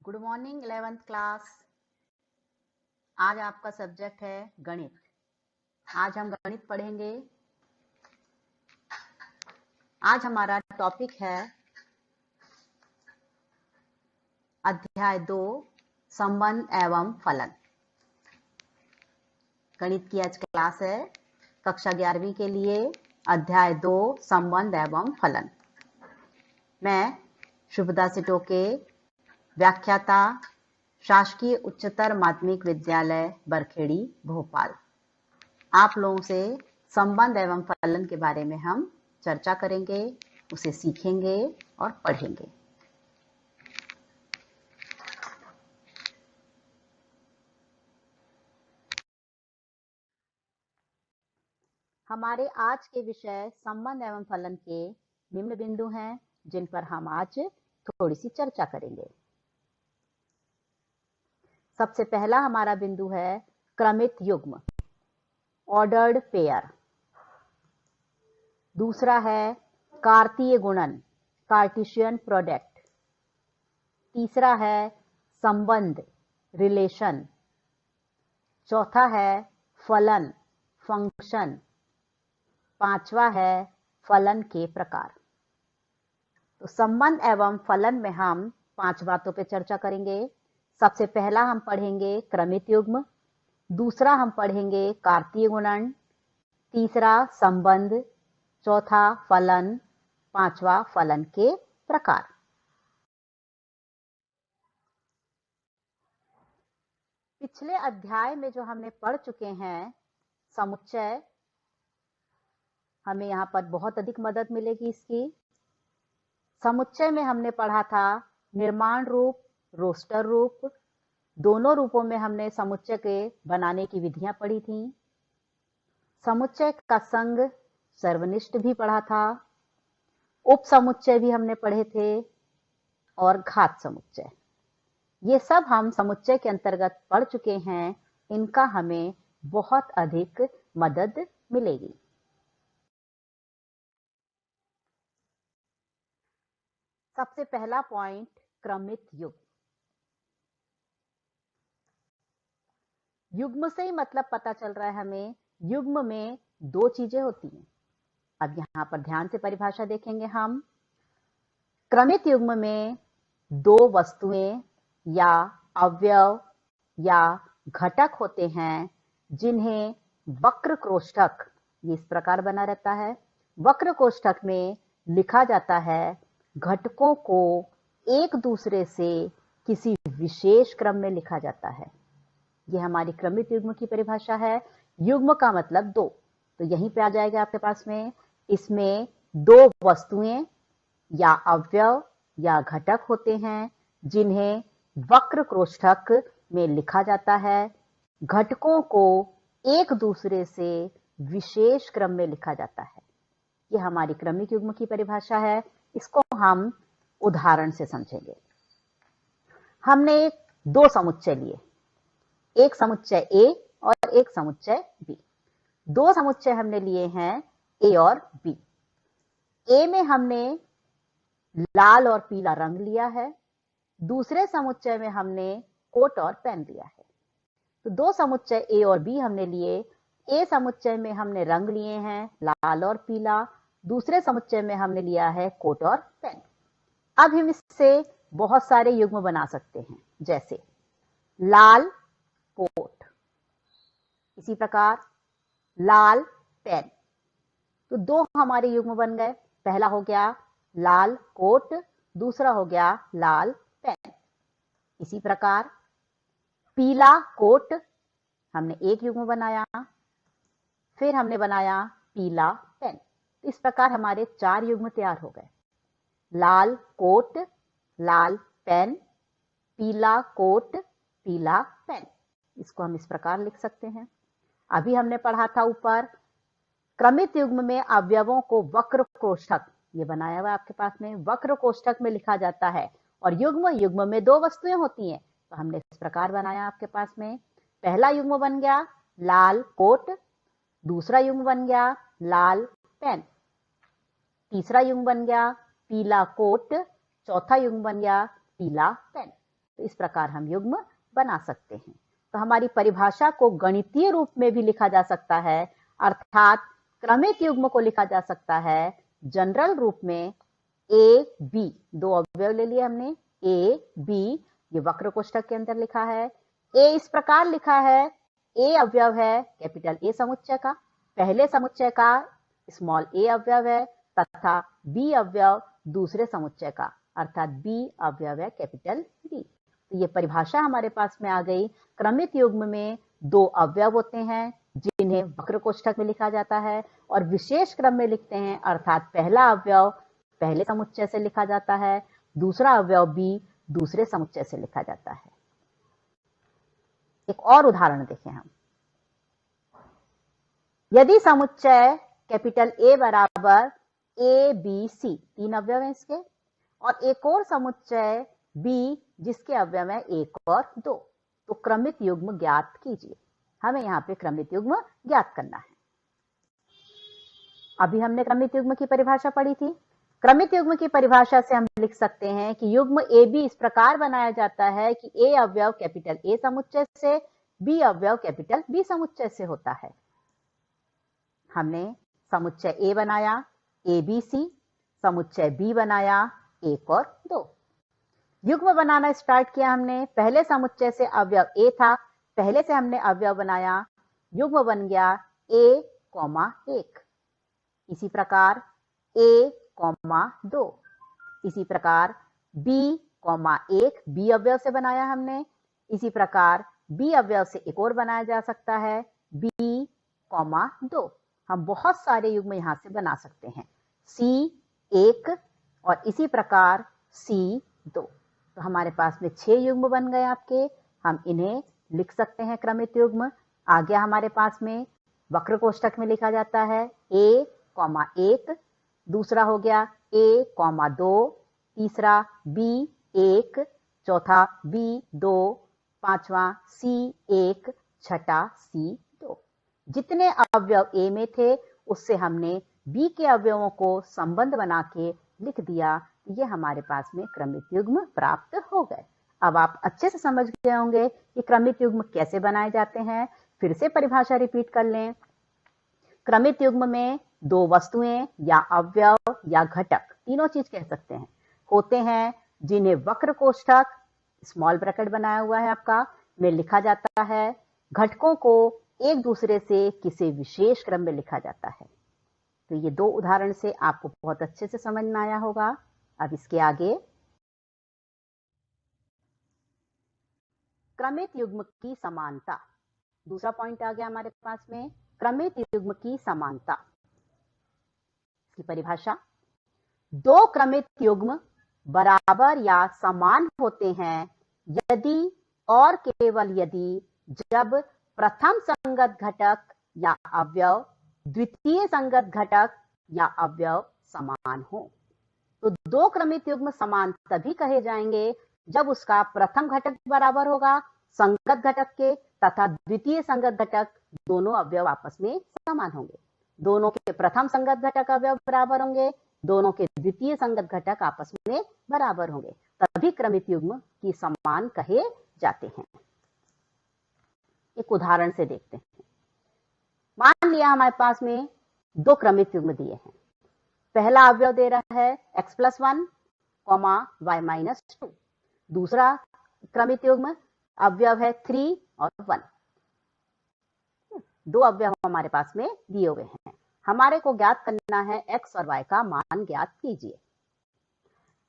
Good morning 11th class. आज आपका subject है गणित। आज हम गणित पढ़ेंगे। आज हमारा टॉपिक है अध्याय 2 संबंध एवं फलन। गणित की आज क्लास है कक्षा 11वीं के लिए, अध्याय 2 संबंध एवं फलन। मैं शुभदा सिटोके, व्याख्याता, शासकीय उच्चतर माध्यमिक विद्यालय बरखेड़ी भोपाल। आप लोगों से संबंध एवं फलन के बारे में हम चर्चा करेंगे, उसे सीखेंगे और पढ़ेंगे। हमारे आज के विषय संबंध एवं फलन के निम्न बिंदु हैं जिन पर हम आज थोड़ी सी चर्चा करेंगे। सबसे पहला हमारा बिंदु है क्रमित युग्म, ऑर्डर्ड पेयर। दूसरा है कार्तीय गुणन, कार्टेशियन प्रोडक्ट। तीसरा है संबंध, रिलेशन। चौथा है फलन, फंक्शन। पांचवा है फलन के प्रकार। तो संबंध एवं फलन में हम 5 बातों पे चर्चा करेंगे। सबसे पहला हम पढ़ेंगे क्रमित युग्म, दूसरा हम पढ़ेंगे कार्तीय गुणन, तीसरा संबंध, चौथा फलन, पांचवा फलन के प्रकार। पिछले अध्याय में जो हमने पढ़ चुके हैं समुच्चय, हमें यहाँ पर बहुत अधिक मदद मिलेगी इसकी। समुच्चय में हमने पढ़ा था निर्माण रूप, रोस्टर रूप। दोनों रूपों में हमने समुच्चय के बनाने की विधियां पढ़ी थी। समुच्चय का संग, सर्वनिष्ठ भी पढ़ा था। उप समुच्चय भी हमने पढ़े थे और घात समुच्चय। ये सब हम समुच्चय के अंतर्गत पढ़ चुके हैं। इनका हमें बहुत अधिक मदद मिलेगी। सबसे पहला पॉइंट क्रमित युग्म। युग्म से ही मतलब पता चल रहा है हमें, युग्म में 2 चीजें होती हैं। अब यहां पर ध्यान से परिभाषा देखेंगे हम। क्रमित युग्म में 2 वस्तुएं या अवयव या घटक होते हैं जिन्हें वक्र कोष्ठक, ये इस प्रकार बना रहता है, वक्र कोष्ठक में लिखा जाता है। घटकों को एक दूसरे से किसी विशेष क्रम में लिखा जाता है। ये हमारी क्रमित युग्म की परिभाषा है। युग्म का मतलब 2, तो यहीं पे आ जाएगा आपके पास में। इसमें 2 वस्तुएं या अवयव या घटक होते हैं जिन्हें वक्र कोष्ठक में लिखा जाता है। घटकों को एक दूसरे से विशेष क्रम में लिखा जाता है। ये हमारी क्रमिक युग्म की परिभाषा है। इसको हम उदाहरण से समझेंगे। हमने 2 समुच्चय लिए, एक समुच्चय ए और एक समुच्चय बी। 2 समुच्चय हमने लिए हैं ए और बी। ए में हमने लाल और पीला रंग लिया है, दूसरे समुच्चय में हमने कोट और पेन लिया है। तो 2 समुच्चय ए और बी हमने लिए। ए समुच्चय में हमने रंग लिए हैं लाल और पीला, दूसरे समुच्चय में हमने लिया है कोट और पेन। अब हम इससे बहुत सारे युग्म बना सकते हैं, जैसे लाल कोट, इसी प्रकार लाल पेन। तो 2 हमारे युग्म बन गए। पहला हो गया लाल कोट, दूसरा हो गया लाल पेन। इसी प्रकार पीला कोट, हमने एक युग्म बनाया, फिर हमने बनाया पीला पेन। इस प्रकार हमारे 4 युग्म तैयार हो गए। लाल कोट, लाल पेन, पीला कोट, पीला पेन। इसको हम इस प्रकार लिख सकते हैं। अभी हमने पढ़ा था ऊपर क्रमित युग्म में अवयवों को वक्र कोष्ठक, ये बनाया हुआ आपके पास में, वक्र कोष्ठक में लिखा जाता है। और युग्म में 2 वस्तुएं होती हैं, तो हमने इस प्रकार बनाया आपके पास में। पहला युग्म बन गया लाल कोट, दूसरा युग्म बन गया लाल पेन, तीसरा युग्म बन गया पीला कोट, चौथा युग्म बन गया पीला पेन। तो इस प्रकार हम युग्म बना सकते हैं। तो हमारी परिभाषा को गणितीय रूप में भी लिखा जा सकता है, अर्थात क्रमिक युग्म को लिखा जा सकता है जनरल रूप में ए बी, दो अवयव ले लिए हमने, ए बी, ये वक्र कोष्ठक के अंदर लिखा है। ए इस प्रकार लिखा है, ए अवयव है कैपिटल ए समुच्चय का, पहले समुच्चय का स्मॉल ए अवयव है, तथा बी अवयव दूसरे समुच्चय का, अर्थात बी अवयव है कैपिटल बी। तो ये परिभाषा हमारे पास में आ गई। क्रमिक युग्म में दो अवयव होते हैं जिन्हें वक्र कोष्ठक में लिखा जाता है और विशेष क्रम में लिखते हैं, अर्थात पहला अवयव पहले समुच्चय से लिखा जाता है, दूसरा अवयव बी दूसरे समुच्चय से लिखा जाता है। एक और उदाहरण देखें हम। यदि समुच्चय कैपिटल ए बराबर ए बी सी, तीन अवयव हैं इसके, और एक और समुच्चय बी जिसके अवयव है एक और दो, तो क्रमिक युग्म ज्ञात कीजिए। हमें यहाँ पे क्रमिक युग्म ज्ञात करना है। अभी हमने क्रमिक युग्म की परिभाषा पढ़ी थी। क्रमिक युग्म की परिभाषा से हम लिख सकते हैं कि युग्म ए बी इस प्रकार बनाया जाता है कि ए अवयव कैपिटल ए समुच्चय से, बी अवयव कैपिटल बी समुच्चय से होता है। हमने समुच्चय ए बनाया ए बी सी, समुच्चय बी बनाया एक और दो। युग्म बनाना स्टार्ट किया हमने, पहले समुच्चय से अवयव ए था, पहले से हमने अवयव बनाया, युग्म बन गया ए कॉमा एक। इसी प्रकार ए कॉमा दो, इसी प्रकार बी कॉमा एक, बी अवयव से बनाया हमने, इसी प्रकार बी अवयव से एक और बनाया जा सकता है बी कॉमा दो। हम बहुत सारे युग्म यहां से बना सकते हैं, सी एक और इसी प्रकार सी दो। तो हमारे पास में 6 युग्म बन गए आपके। हम इन्हें लिख सकते हैं क्रमिक युग्म। आ गया हमारे पास में, वक्र कोष्ठक में लिखा जाता है ए कॉमा एक, दूसरा हो गया ए कॉमा दो, तीसरा बी एक, चौथा बी दो, पांचवा सी एक, छठा सी दो। जितने अवयव ए में थे उससे हमने बी के अवयवों को संबंध बना के लिख दिया। ये हमारे पास में क्रमिक युग्म प्राप्त हो गए। अब आप अच्छे से समझ गए होंगे कि क्रमिक युग्म कैसे बनाए जाते हैं। फिर से परिभाषा रिपीट कर लें। क्रमिक युग्म में दो वस्तुएं या अवयव या घटक, तीनों चीज कह सकते हैं, होते हैं जिन्हें वक्र कोष्ठक स्मॉल ब्रैकेट बनाया हुआ है आपका में लिखा जाता है। घटकों को एक दूसरे से किसी विशेष क्रम में लिखा जाता है। तो ये दो उदाहरण से आपको बहुत अच्छे से समझ में आया होगा। अब इसके आगे क्रमिक युग्म की समानता, दूसरा पॉइंट आ गया हमारे पास में, क्रमिक युग्म की समानता। इसकी परिभाषा, दो क्रमिक युग्म बराबर या समान होते हैं यदि और केवल यदि जब प्रथम संगत घटक या अवयव द्वितीय संगत घटक या अवयव समान हो। तो दो क्रमिक युग्म समान तभी कहे जाएंगे जब उसका प्रथम घटक बराबर होगा संगत घटक के, तथा द्वितीय संगत घटक दोनों अवयव आपस में समान होंगे। दोनों के प्रथम संगत घटक अवयव बराबर होंगे, दोनों के द्वितीय संगत घटक आपस में बराबर होंगे, तभी क्रमिक युग्म की समान कहे जाते हैं। एक उदाहरण से देखते हैं। मान लिया हमारे पास में दो क्रमिक युग्म दिए हैं। पहला अवयव दे रहा है x+1, y-2। दूसरा क्रमिक युग्म अवयव है 3 और 1। दो अवयव हमारे पास में दिए हुए हैं। हमारे को ज्ञात करना है x और y का मान ज्ञात कीजिए।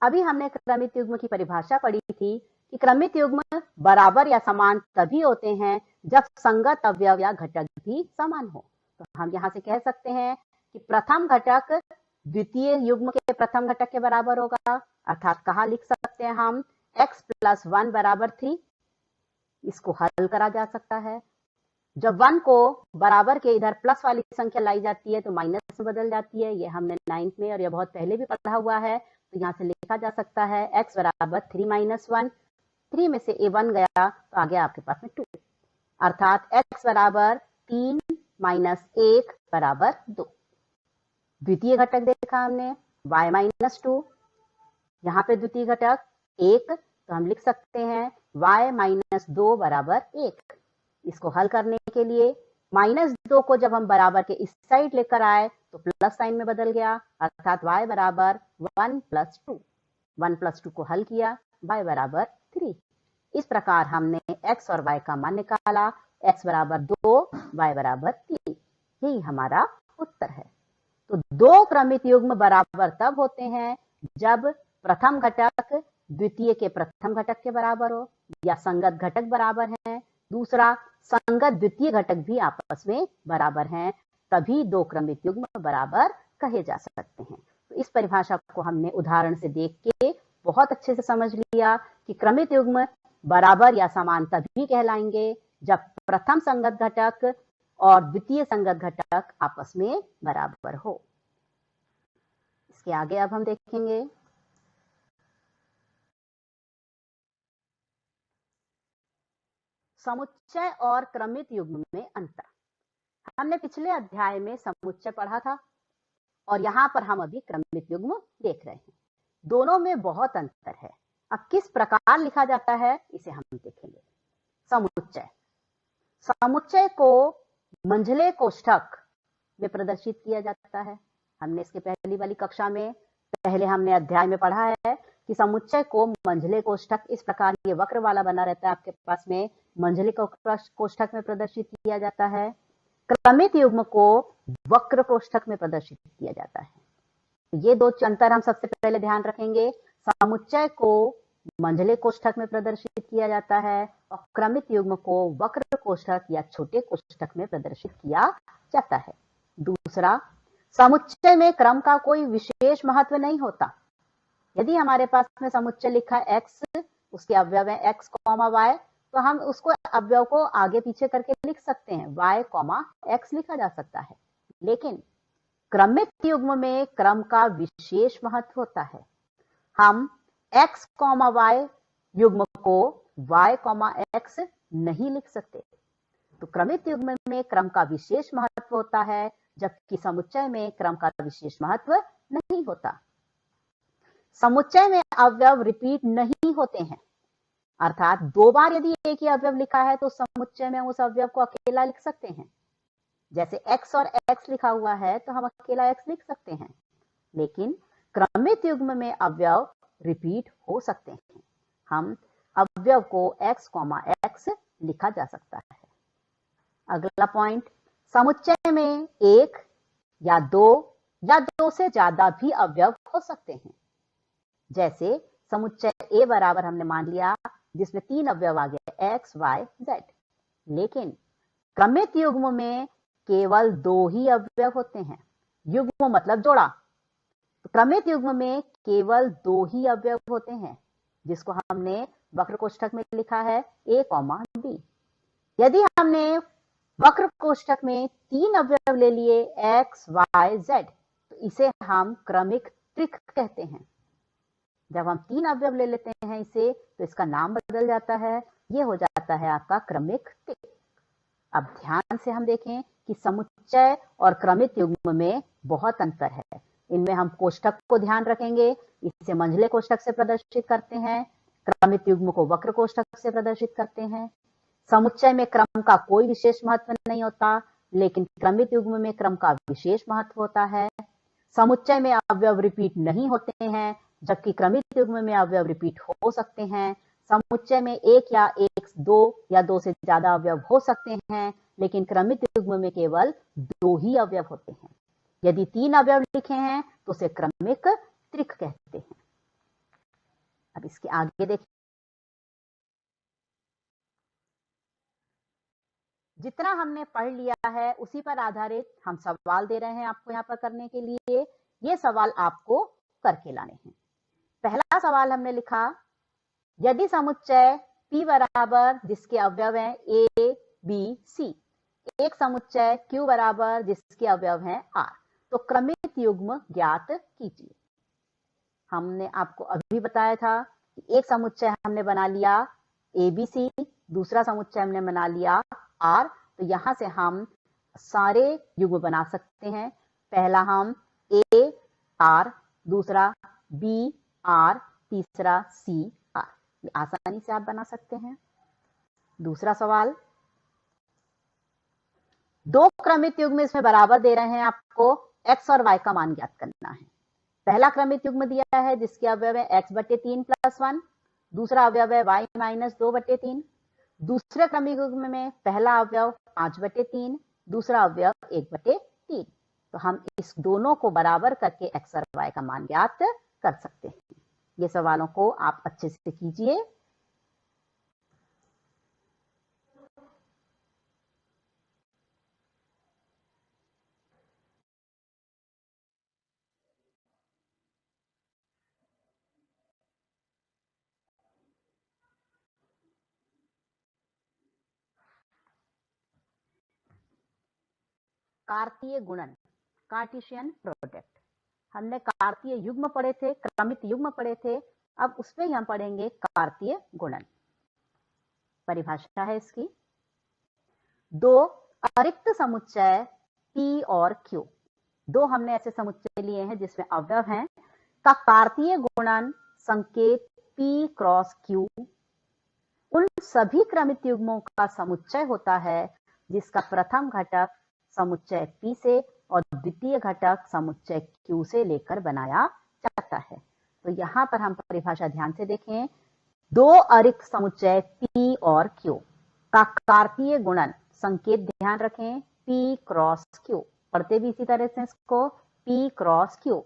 अभी हमने क्रमिक युग्म की परिभाषा पढ़ी थी कि क्रमिक युग्म बराबर या समान तभी होते हैं जब संगत अवयव या घटक भी समान हो। तो हम यहां से कह सकते हैं कि प्रथम घटक द्वितीय युग्म के प्रथम घटक के बराबर होगा, अर्थात कहा लिख सकते हैं हम x+1 बराबर 3। इसको हल करा जा सकता है। जब 1 को बराबर के इधर प्लस वाली संख्या लाई जाती है तो माइनस में बदल जाती है। ये हमने 9th में और ये बहुत पहले भी पढ़ा हुआ है। तो यहाँ से लिखा जा सकता है x बराबर 3 - 1। 3 में से a1 गया तो आ गया आपके पास में 2, अर्थात x बराबर 3 - 1 बराबर 2। द्वितीय घटक देखा हमने y - 2, यहाँ पे द्वितीय घटक 1 तो हम लिख सकते हैं y-2 बराबर 1। इसको हल करने के लिए -2 को जब हम बराबर के इस साइड लेकर आए तो प्लस साइन में बदल गया, अर्थात y बराबर 1 + 2। 1 + 2 को हल किया, y बराबर 3। इस प्रकार हमने x और y का मान निकाला, x बराबर 2, y बराबर 3। यही हमारा उत्तर है। तो दो क्रमित युग्म बराबर तब होते हैं जब प्रथम घटक द्वितीय के प्रथम घटक के बराबर हो, या संगत घटक बराबर हैं, दूसरा संगत द्वितीय घटक भी आपस में बराबर हैं, तभी दो क्रमित युग्म बराबर कहे जा सकते हैं। तो इस परिभाषा को हमने उदाहरण से देख के बहुत अच्छे से समझ लिया कि क्रमित युग्म बराबर या समान तभी कहलाएंगे जब प्रथम संगत घटक और द्वितीय संगत घटक आपस में बराबर हो। इसके आगे अब हम देखेंगे समुच्चय और क्रमित युग्म में अंतर। हमने पिछले अध्याय में समुच्चय पढ़ा था और यहाँ पर हम अभी क्रमित युग्म देख रहे हैं। दोनों में बहुत अंतर है। अब किस प्रकार लिखा जाता है इसे हम देखेंगे। समुच्चय, समुच्चय को मंझले कोष्ठक में प्रदर्शित किया जाता है। हमने इसके पहली वाली कक्षा में पहले हमने अध्याय में पढ़ा है कि समुच्चय को मंझले कोष्ठक इस प्रकार ये वक्र वाला बना रहता है आपके पास में, मंझले कोष्ठक में प्रदर्शित किया जाता है। क्रमित युग्म को वक्र कोष्ठक में प्रदर्शित किया जाता है। ये दो अंतर हम सबसे पहले ध्यान रखेंगे। समुच्चय को मंझले कोष्ठक में प्रदर्शित किया जाता है और क्रमित युग्म को वक्र कोष्ठक या छोटे कोष्ठक में प्रदर्शित किया जाता है। दूसरा, समुच्चय में क्रम का कोई विशेष महत्व नहीं होता। यदि हमारे पास में समुच्चय लिखा है x, उसके अवयव है x, y, तो हम उसको अवयव को आगे पीछे करके लिख सकते हैं, y, x लिखा जा सकता है। लेकिन क्रमित युग्म में क्रम का विशेष महत्व होता है। हम x, y युग्म को y, x नहीं लिख सकते। तो क्रमित युग्म में क्रम का विशेष महत्व होता है, जबकि समुच्चय में क्रम का विशेष महत्व नहीं होता। समुच्चय में अवयव रिपीट नहीं होते हैं, अर्थात दो बार यदि एक ही अवयव लिखा है तो समुच्चय में उस अवयव को अकेला लिख सकते हैं। जैसे x और x लिखा हुआ है तो हम अकेला x लिख सकते हैं, लेकिन क्रमित युग्म में अवयव रिपीट हो सकते हैं। हम अवयव को x, x लिखा जा सकता है। अगला पॉइंट, समुच्चय में एक या दो से ज्यादा भी अवयव हो सकते हैं। जैसे समुच्चय A बराबर हमने मान लिया जिसमें 3 अवयव आ गए x, y, z। लेकिन क्रमित युग्म में केवल 2 ही अवयव होते हैं। युग्म मतलब जोड़ा। तो क्रमित युग्म में केवल 2 ही अवयव होते हैं, जिसको हमने वक्र कोष्ठक में लिखा है a, b। यदि हमने वक्र कोष्ठक में 3 अवयव ले लिए x, y, z, तो इसे हम क्रमिक त्रिक कहते हैं। जब हम 3 अवयव ले लेते हैं इसे, तो इसका नाम बदल जाता है, ये हो जाता है आपका क्रमिक त्रिक। अब ध्यान से हम देखें कि समुच्चय और क्रमित युग्म में बहुत अंतर है। इनमें हम कोष्ठक को ध्यान रखेंगे, इसे मंझले कोष्ठक से प्रदर्शित करते हैं, क्रमित युग्म को वक्र कोष्ठक से प्रदर्शित करते हैं। समुच्चय में क्रम का कोई विशेष महत्व नहीं होता, लेकिन क्रमित युग्म में क्रम का विशेष महत्व होता है। समुच्चय में अवयव रिपीट नहीं होते हैं, जबकि क्रमित युग्म में अवयव रिपीट हो सकते हैं। समुच्चय में दो या दो से ज्यादा अवयव हो सकते हैं, लेकिन क्रमित युग्म में केवल 2 ही अवयव होते हैं। यदि 3 अवयव लिखे हैं तो उसे क्रमिक त्रिक कहते हैं। अब इसके आगे देखिए, जितना हमने पढ़ लिया है उसी पर आधारित हम सवाल दे रहे हैं आपको यहाँ पर करने के लिए। ये सवाल आपको करके लाने हैं। पहला सवाल हमने लिखा, यदि समुच्चय P बराबर जिसके अवयव हैं A, B, C, एक समुच्चय Q बराबर जिसके अवयव हैं R, तो क्रमित युग्म ज्ञात कीजिए। हमने आपको अभी बताया था कि एक समुच्चय हमने बना लिया ABC, दूसरा समुच्चय हमने बना लिया R। तो यहां से हम सारे युग्म बना सकते हैं। पहला हम A, R, दूसरा B, R, तीसरा C, R। आसानी से आप बना सकते हैं। दूसरा सवाल, दो क्रमित युग्म इसमें बराबर दे रहे हैं, आपको x और y का मान ज्ञात करना है। पहला क्रमित युग्म दिया है जिसके अवयव है x/3 + 1, दूसरा अवयव है y - 2/3। दूसरे क्रमिक युग्म में पहला अवयव 5/3, दूसरा अवयव 1/3। तो हम इस दोनों को बराबर करके x और y का मान ज्ञात कर सकते हैं। ये सवालों को आप अच्छे से कीजिए। कार्तीय गुणन, कार्टेशियन प्रोडक्ट। हमने कार्तीय युग्म पढ़े थे, क्रमित युग्म पढ़े थे, अब उसमें ही हम पढ़ेंगे कार्तीय गुणन। परिभाषा है इसकी, दो अरिक्त समुच्चय P और Q, दो हमने ऐसे समुच्चय लिए हैं जिसमें अवयव हैं, का कार्तीय गुणन संकेत P क्रॉस Q उन सभी क्रमित युग्मों का समुच्चय होता है जिसका प्रथम घटक समुच्चय P से और द्वितीय घटक समुच्चय Q से लेकर बनाया जाता है। तो यहां पर हम परिभाषा ध्यान से देखें, दो अरिक्त समुच्चय P और Q का कार्तीय गुणन संकेत ध्यान रखें P क्रॉस Q, पढ़ते भी इसी तरह से इसको P क्रॉस Q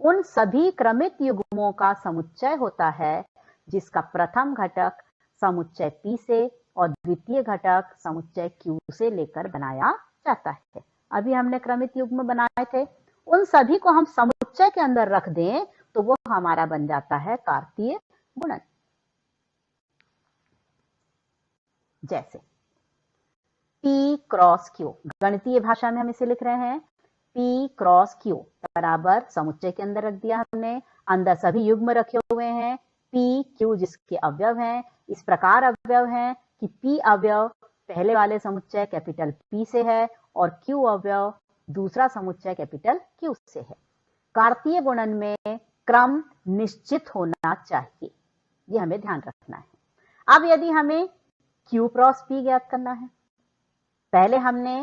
उन सभी क्रमित युग्मों का समुच्चय होता है जिसका प्रथम घटक समुच्चय P से और द्वितीय घटक समुच्चय Q से लेकर बनाया जाता है। अभी हमने क्रमित युग्म बनाए थे, उन सभी को हम समुच्चय के अंदर रख दें तो वो हमारा बन जाता है कार्तीय गुणन। जैसे P क्रॉस Q, गणितीय भाषा में हम इसे लिख रहे हैं P क्रॉस Q बराबर समुच्चय के अंदर रख दिया हमने, अंदर सभी युग्म रखे हुए हैं P Q जिसके अवयव हैं, इस प्रकार अवयव हैं कि P अवयव पहले वाले समुच्चय कैपिटल P से है और Q अवयव दूसरा समुच्चय कैपिटल Q से है। कार्तीय गुणन में क्रम निश्चित होना चाहिए, ये हमें ध्यान रखना है। अब यदि हमें Q क्रॉस P ज्ञात करना है, पहले हमने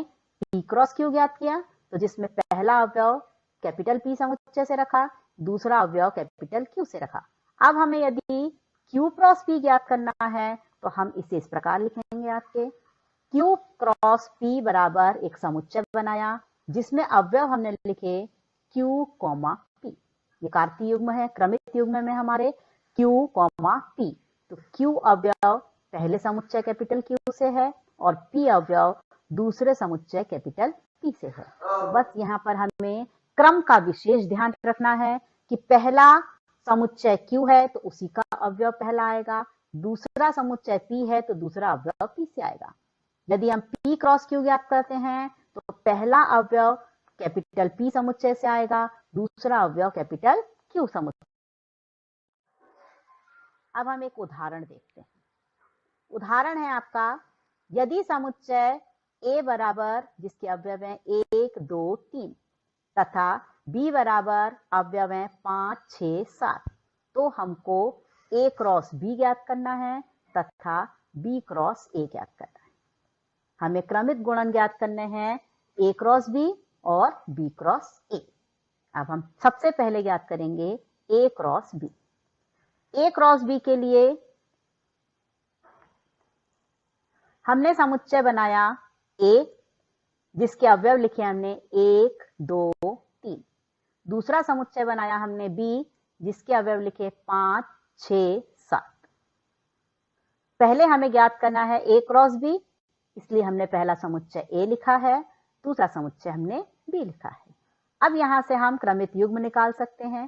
P क्रॉस Q ज्ञात किया, तो जिसमें पहला अवयव कैपिटल P समुच्चय से रखा, दूसरा अवयव कैपिटल Q से रखा। अब हमें यदि Q क्रॉस P ज्ञात करना है तो हम इसे इस प्रकार लिखेंगे, आपके Q क्रॉस P बराबर एक समुच्चय बनाया जिसमें अवयव हमने लिखे Q कॉमा P, ये कार्तीय युग्म है, क्रमित युग्म में हमारे Q कॉमा P, तो Q अवयव पहले समुच्चय कैपिटल Q से है और P अवयव दूसरे समुच्चय कैपिटल P से है। बस यहाँ पर हमें क्रम का विशेष ध्यान रखना है कि पहला समुच्चय Q है तो उसी का अवयव पहला आएगा, दूसरा समुच्चय P है तो दूसरा अवयव P से आएगा। यदि हम P क्रॉस Q ज्ञात करते हैं तो पहला अवयव कैपिटल P समुच्चय से आएगा, दूसरा अवयव कैपिटल Q समुच्चय। अब हम एक उदाहरण देखते हैं। उदाहरण है आपका, यदि समुच्चय A बराबर जिसके अवयव हैं 1 2 3 तथा B बराबर अवयव हैं 5 6 7, तो हमको A क्रॉस B ज्ञात करना है तथा B क्रॉस A ज्ञात करना है। हमें क्रमित गुणन ज्ञात करने हैं A क्रॉस B और B क्रॉस A। अब हम सबसे पहले ज्ञात करेंगे A cross B। A cross B के लिए हमने समुच्चय बनाया A जिसके अवयव लिखे हमने 1 2 3, दूसरा समुच्चय बनाया हमने B जिसके अवयव लिखे 5 6 7। पहले हमें ज्ञात करना है A क्रॉस B, इसलिए हमने पहला समुच्चय A लिखा है, दूसरा समुच्चय हमने B लिखा है। अब यहां से हम क्रमित युग्म निकाल सकते हैं।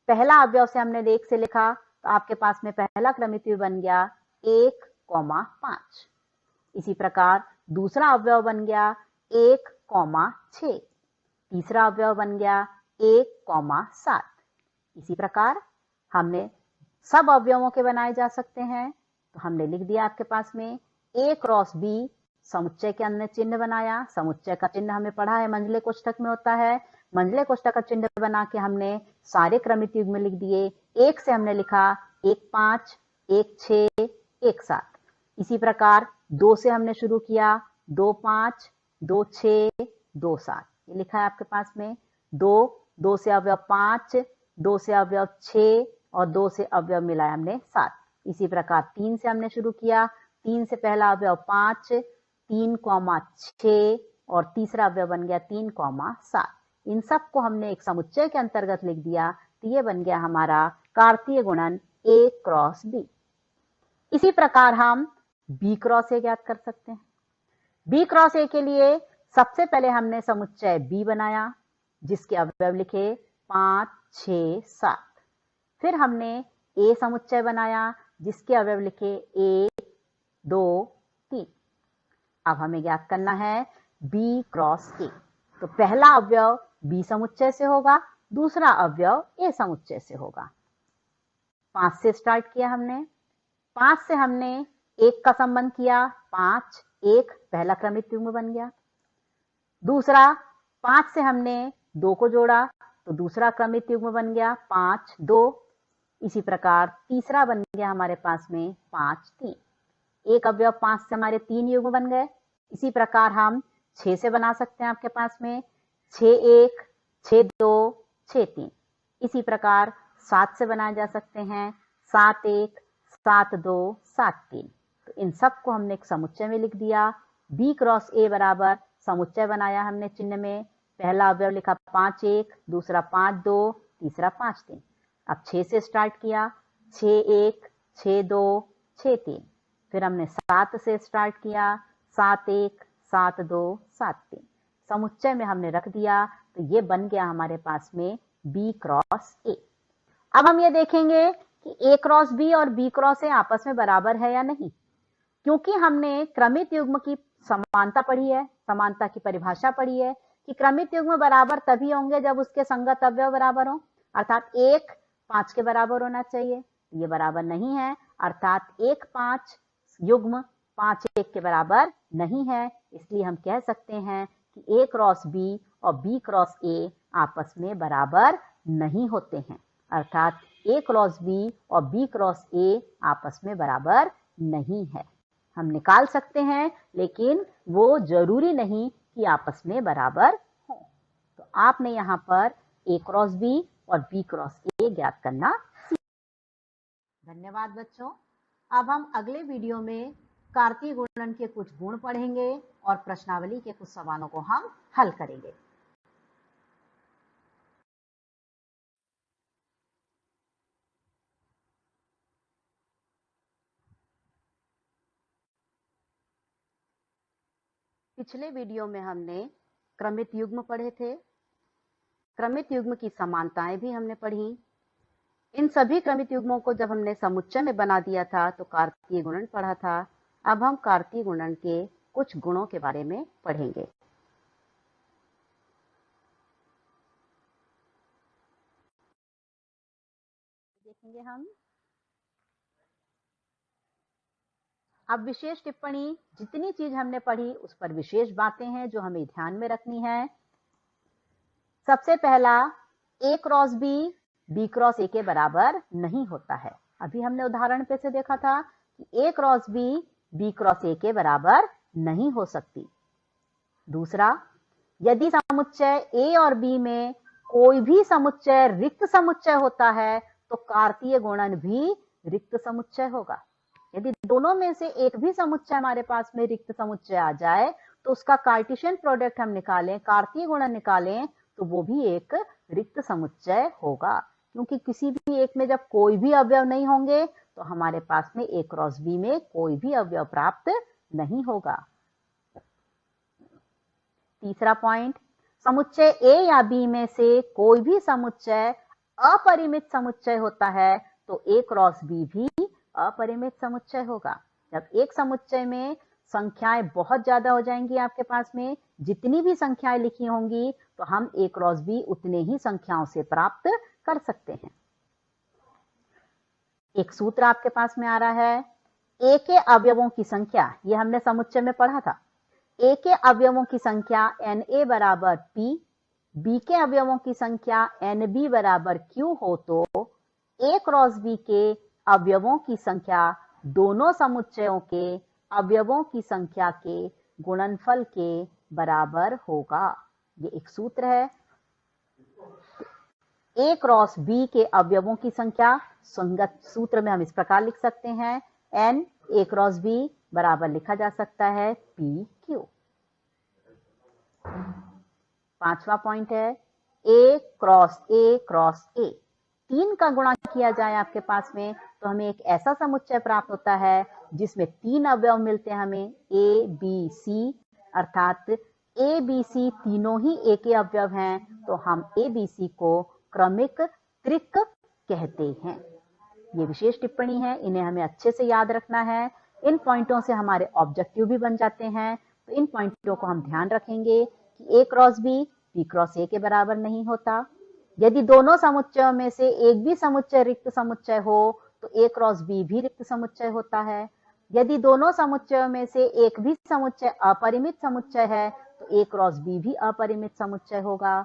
पहला अवयव से हमने 1 से लिखा तो आपके पास में पहला क्रमित युग्म बन गया 1 5। इसी प्रकार दूसरा अवयव बन गया 1 6, तीसरा अवयव बन गया 1 7। इसी प्रकार हमने सब अवयवों के बनाए जा सकते हैं, तो हमने लिख दिया आपके पास में A क्रॉस B, समुच्चय के अंदर चिन्ह बनाया, समुच्चय का चिन्ह हमें पढ़ा है मंझले कोष्ठक में होता है, मंझले कोष्ठक का चिन्ह बना के हमने सारे क्रमित युग्म लिख दिए। 1 से हमने लिखा 1 5, 1 6 1 7। इसी प्रकार 2 से हमने शुरू किया, 2 5 2 6 2 7, ये लिखा है आपके पास में। 2 से अवयव 5, 2 से अवयव 6 और 2 से अवयव मिलाया हमने 7। इसी प्रकार 3 से हमने शुरू किया, 3 से पहला अवयव 5, 3 6 और तीसरा अवयव बन गया 3 7। इन सब को हमने एक समुच्चय के अंतर्गत लिख दिया, तो ये बन गया हमारा कार्तीय गुणन A क्रॉस B। इसी प्रकार हम B क्रॉस A ज्ञात कर सकते हैं। B क्रॉस A के लिए सबसे पहले हमने समुच्चय B बनाया, जिसके अवयव लिखे 5 6 7। फिर हमने A समुच्चय बनाया, जिसके अवयव लिखे 1 2 3। अब हमें ज्ञात करना है B क्रॉस A। तो पहला अवयव B समुच्चय से होगा, दूसरा अवयव A समुच्चय से होगा। 5 से स्टार्ट किया हमने, 5 से हमने 1 का संबंध किया, 5 1 पहला क्रमित युग्म बन गया। दूसरा 5 से हमने 2 को जोड़ा, तो दूसरा क्रमित युग्म बन गया 5 2। इसी प्रकार तीसरा बन गया हमारे पास में 5 3। एक अवयव 5 से हमारे 3 युग्म बन गए। इसी प्रकार हम 6 से बना सकते हैं आपके पास में 6 1 6 2 6 3। इसी प्रकार 7 से बनाए जा सकते हैं 7 1 7 2 7 3। तो इन सब को हमने एक समुच्चय में लिख दिया। B क्रॉस A बराबर समुच्चय बनाया हमने चिन्ह में, पहला अवयव लिखा 5 1, दूसरा 5 2, तीसरा 5 3। अब 6 से स्टार्ट किया, 6 1 6 2 6 3। फिर हमने 7 से स्टार्ट किया, 7 1 7 2 7 3। समुच्चय में हमने रख दिया, तो ये बन गया हमारे पास में B क्रॉस A। अब हम ये देखेंगे कि A क्रॉस B और B क्रॉस A आपस में बराबर है या नहीं। क्योंकि हमने क्रमित युग्म की समानता पढ़ी है, समानता की परिभाषा पढ़ी है कि क्रमित युग्म बराबर तभी होंगे जब उसके संगत अवयव बराबर हो, अर्थात 1 5 के बराबर होना चाहिए। ये बराबर नहीं है, अर्थात 1 5 युग्म 5 1 के बराबर नहीं है। इसलिए हम कह सकते हैं कि A क्रॉस B और B क्रॉस A आपस में बराबर नहीं होते हैं, अर्थात A क्रॉस B और B क्रॉस A आपस में बराबर नहीं है। हम निकाल सकते हैं, लेकिन वो जरूरी नहीं कि आपस में बराबर हो। तो आपने यहाँ पर A क्रॉस B और B क्रॉस A ज्ञात करना सीखा। धन्यवाद बच्चों। अब हम अगले वीडियो में कार्तीय गुणन के कुछ गुण पढ़ेंगे और प्रश्नावली के कुछ सवालों को हम हल करेंगे। पिछले वीडियो में हमने क्रमित युग्म पढ़े थे, क्रमित युग्म की समानताएं भी हमने पढ़ी। इन सभी क्रमित युग्मों को जब हमने समुच्चय में बना दिया था तो कार्तीय गुणन पढ़ा था। अब हम कार्तीय गुणन के कुछ गुणों के बारे में पढ़ेंगे। देखेंगे हम। अब विशेष टिप्पणी, जितनी चीज हमने पढ़ी उस पर विशेष बातें हैं जो हमें ध्यान में रखनी है। सबसे पहला, A cross B B cross A के बराबर नहीं होता है। अभी हमने उदाहरण पे से देखा था कि A cross B B cross A के बराबर नहीं हो सकती। दूसरा, यदि समुच्चय A और B में कोई भी समुच्चय रिक्त समुच्चय होता है तो कार्तीय गुणन भी रिक्त समुच्चय होगा। यदि दोनों में से एक भी समुच्चय हमारे पास में रिक्त समुच्चय आ जाए तो उसका कार्टेशियन प्रोडक्ट हम निकालें, कार्तीय गुणन निकालें, तो वो भी एक रिक्त समुच्चय होगा। क्योंकि किसी भी एक में जब कोई भी अवयव नहीं होंगे तो हमारे पास में A क्रॉस B में कोई भी अवयव प्राप्त नहीं होगा। तीसरा पॉइंट, समुच्चय A या B में से कोई भी समुच्चय अपरिमित समुच्चय होता है तो A क्रॉस B भी अपरिमित समुच्चय होगा। जब एक समुच्चय में संख्याएं बहुत ज्यादा हो जाएंगी, आपके पास में जितनी भी संख्याएं लिखी होंगी तो हम A क्रॉस B उतने ही संख्याओं से प्राप्त कर सकते हैं। एक सूत्र आपके पास में आ रहा है, A के अवयवों की संख्या, ये हमने समुच्चय में पढ़ा था। A के अवयवों की संख्या Na बराबर P, B के अवयवों की संख्या NB बराबर Q हो तो A क्रॉस B के अवयवों की संख्या दोनों समुच्चयों के अवयवों की संख्या के गुणनफल के बराबर होगा। ये एक सूत्र है। A क्रॉस B के अवयवों की संख्या संगत सूत्र में हम इस प्रकार लिख सकते हैं, N A क्रॉस B बराबर लिखा जा सकता है PQ। पांचवा पॉइंट है A क्रॉस A 3 का गुणा किया जाए आपके पास में तो हमें एक ऐसा समुच्चय प्राप्त होता है जिसमें 3 अवयव मिलते हैं हमें A B C, अर्थात A B C तीनों ही A के अवयव हैं, तो हम A B C को क्रमिक त्रिक कहते हैं। ये विशेष टिप्पणी है, इन्हें हमें अच्छे से याद रखना है। इन पॉइंटों से हमारे ऑब्जेक्टिव भी बन जाते हैं, तो इन पॉइंटों को हम ध्यान रखेंगे कि A cross B cross A के बराबर नहीं होता। यदि दोनों समुच्चयों में से एक भी समुच्चय रिक्त समुच्चय हो तो A क्रॉस B भी रिक्त समुच्चय होता है। यदि दोनों समुच्चयों में से एक भी समुच्चय अपरिमित समुच्चय है तो A क्रॉस B भी अपरिमित समुच्चय होगा।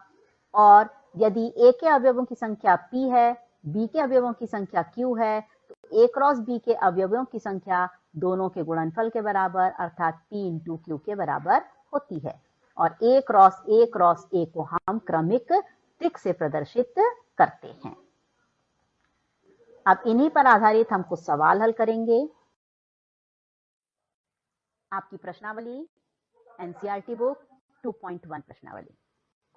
और यदि A के अवयवों की संख्या P है, B के अवयवों की संख्या Q है, तो A क्रॉस B के अवयवों की संख्या दोनों के गुणनफल के बराबर अर्थात P इंटू Q के बराबर होती है। और A क्रॉस A को हम क्रमिक त्रिक से प्रदर्शित करते हैं। अब इन्हीं पर आधारित हम कुछ सवाल हल करेंगे। आपकी प्रश्नावली एनसीईआरटी बुक 2.1 प्रश्नावली,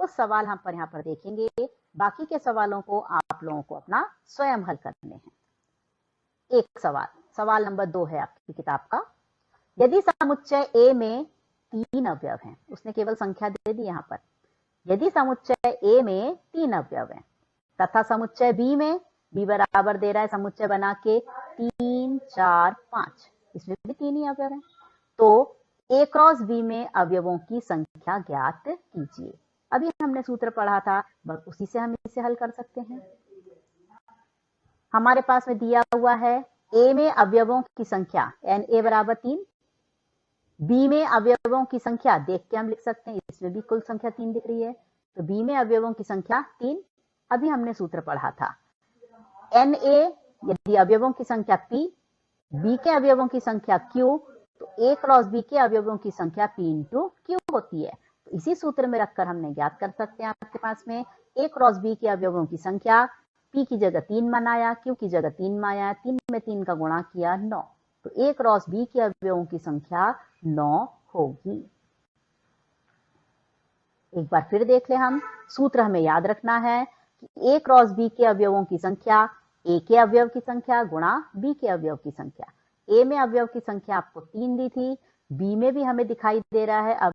कुछ सवाल हम यहाँ पर देखेंगे, बाकी के सवालों को आप लोगों को अपना स्वयं हल करने हैं। एक सवाल नंबर 2 है आपकी किताब का। यदि समुच्चय A में 3 अवयव हैं, उसने केवल संख्या दे दी यहाँ पर। यदि समुच्चय A में 3 अवयव हैं तथा समुच्चय B में B बराबर दे रहा है समुच्चय बना के 3 4 5, इसमें भी 3 ही अवयव हैं, तो A क्रॉस B में अवयवों की संख्या ज्ञात कीजिए। अभी हमने सूत्र पढ़ा था, बस उसी से हम इसे हल कर सकते हैं। हमारे पास में दिया हुआ है A में अवयवों की संख्या NA बराबर 3, B में अवयवों की संख्या देख के हम लिख सकते हैं, इसमें भी कुल संख्या 3 दिख रही है, तो B में अवयवों की संख्या 3। अभी हमने सूत्र पढ़ा था NA यदि अवयवों की संख्या P, B के अवयवों की संख्या Q, तो A क्रॉस B के अवयवों की संख्या P इंटू Q होती है। तो इसी सूत्र में रखकर हमने ज्ञात कर सकते हैं आपके पास में A क्रॉस B के अवयवों की संख्या P की जगह 3 बनाया, Q की जगह 3 बनाया, 3 में 3 का गुणा किया 9, तो A क्रॉस B के अवयवों की संख्या 9 होगी। एक बार फिर देख ले हम, सूत्र हमें याद रखना है कि A क्रॉस B के अवयवों की संख्या A के अवयव की संख्या गुणा B के अवयव की संख्या। A में अवयव की संख्या आपको 3 दी थी, B में भी हमें दिखाई दे रहा है